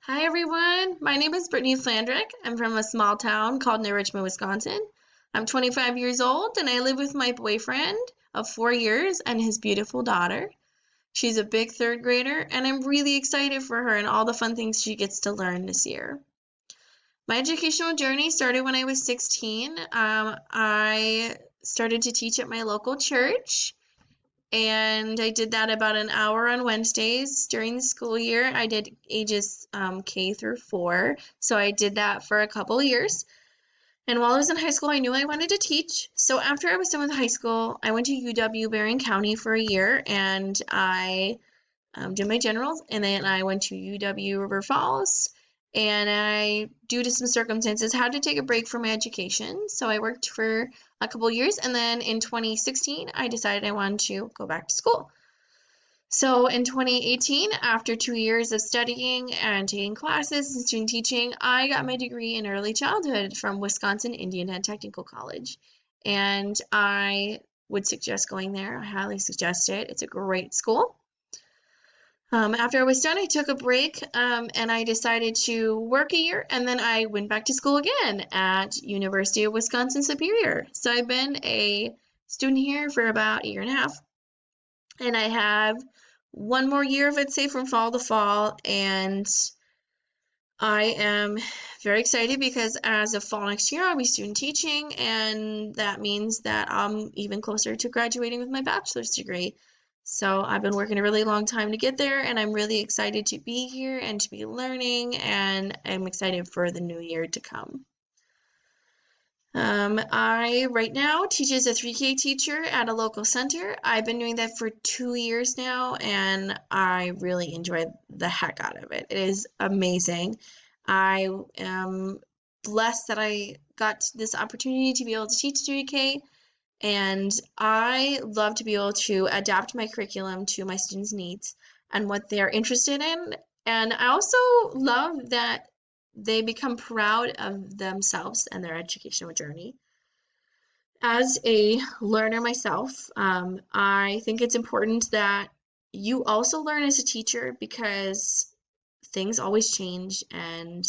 Hi everyone, my name is Brittany Slandrick. I'm from a small town called New Richmond, Wisconsin. I'm 25 years old and I live with my boyfriend of 4 years and his beautiful daughter. She's a big third grader and I'm really excited for her and all the fun things she gets to learn this year. My educational journey started when I was 16. I started to teach at my local church and I did that about an hour on Wednesdays during the school year. I did ages K through 4, so I did that for a couple years. And while I was in high school, I knew I wanted to teach. So after I was done with high school, I went to UW Berrien County for a year, and I did my generals, and then I went to UW River Falls, and I, due to some circumstances, had to take a break from my education. So I worked for a couple years, and then in 2016, I decided I wanted to go back to school. So in 2018, after 2 years of studying and taking classes and student teaching, I got my degree in early childhood from Wisconsin Indian Head Technical College. And I would suggest going there. I highly suggest it. It's a great school. After I was done, I took a break and I decided to work a year, and then I went back to school again at University of Wisconsin Superior. So I've been a student here for about a year and a half, and I have one more year of it, say from fall to fall, and I am very excited because as of fall next year, I'll be student teaching, and that means that I'm even closer to graduating with my bachelor's degree. So I've been working a really long time to get there, and I'm really excited to be here and to be learning, and I'm excited for the new year to come. I right now teach as a 3K teacher at a local center. I've been doing that for 2 years now, and I really enjoy the heck out of it. It is amazing. I am blessed that I got this opportunity to be able to teach 3K, and I love to be able to adapt my curriculum to my students' needs and what they're interested in. And I also love that they become proud of themselves and their educational journey. As a learner myself, I think it's important that you also learn as a teacher because things always change and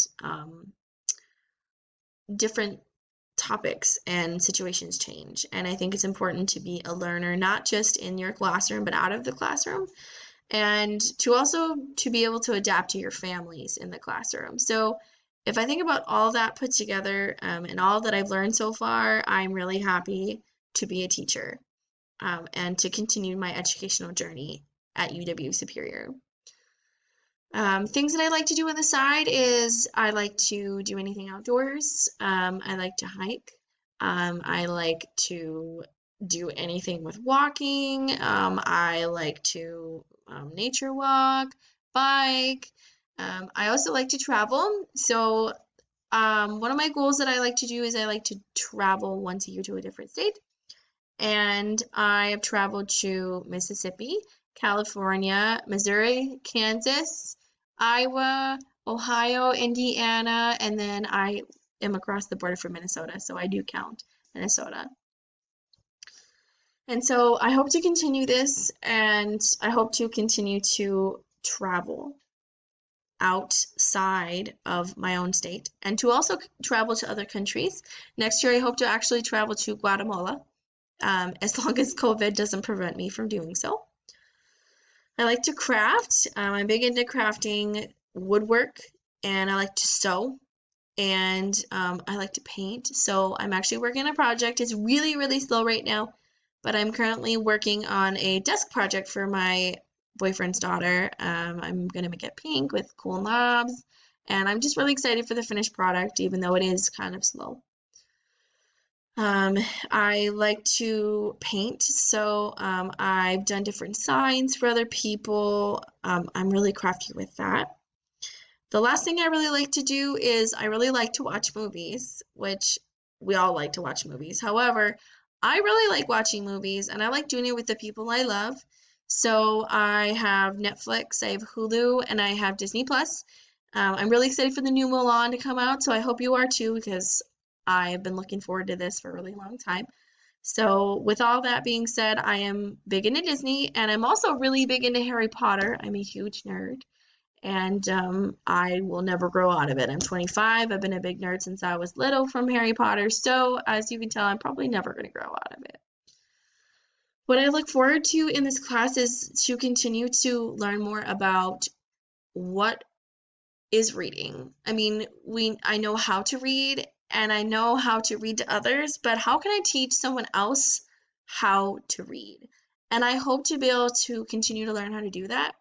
different topics and situations change. And I think it's important to be a learner, not just in your classroom, but out of the classroom, and to also to be able to adapt to your families in the classroom. So if I think about all that put together and all that I've learned so far, I'm really happy to be a teacher and to continue my educational journey at UW Superior. Things that I like to do on the side is I like to do anything outdoors. I like to hike. I like to do anything with walking. I like to nature walk, bike. I also like to travel. So one of my goals that I like to do is I like to travel once a year to a different state. And I have traveled to Mississippi, California, Missouri, Kansas, Iowa, Ohio, Indiana, and then I am across the border from Minnesota, so I do count Minnesota. And so I hope to continue this, and I hope to continue to travel outside of my own state and to also travel to other countries. Next year, I hope to actually travel to Guatemala, as long as COVID doesn't prevent me from doing so. I like to craft. I'm big into crafting woodwork, and I like to sew, and I like to paint. So I'm actually working on a project. It's really, really slow right now, but I'm currently working on a desk project for my boyfriend's daughter. I'm going to make it pink with cool knobs, and I'm just really excited for the finished product, even though it is kind of slow. I like to paint, so I've done different signs for other people. I'm really crafty with that. The last thing I really like to do is I really like to watch movies, which we all like to watch movies. However, I really like watching movies and I like doing it with the people I love. So I have Netflix, I have Hulu, and I have Disney Plus. I'm really excited for the new Mulan to come out, so I hope you are too, because I've been looking forward to this for a really long time. So, with all that being said, I am big into Disney and I'm also really big into Harry Potter. I'm a huge nerd. and I will never grow out of it. I'm 25. I've been a big nerd since I was little from Harry Potter, so as you can tell, I'm probably never going to grow out of it. What I look forward to in this class is to continue to learn more about what is reading. I mean, I know how to read and I know how to read to others, but how can I teach someone else how to read? And I hope to be able to continue to learn how to do that.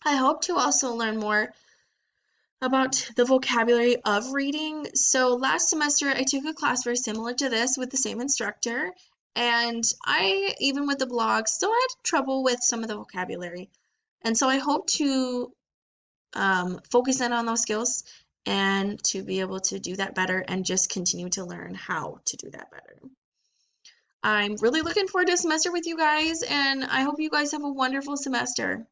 I hope to also learn more about the vocabulary of reading. So last semester I took a class very similar to this with the same instructor, and I, even with the blog, still had trouble with some of the vocabulary. And so I hope to focus in on those skills and to be able to do that better and just continue to learn how to do that better. I'm really looking forward to a semester with you guys, and I hope you guys have a wonderful semester.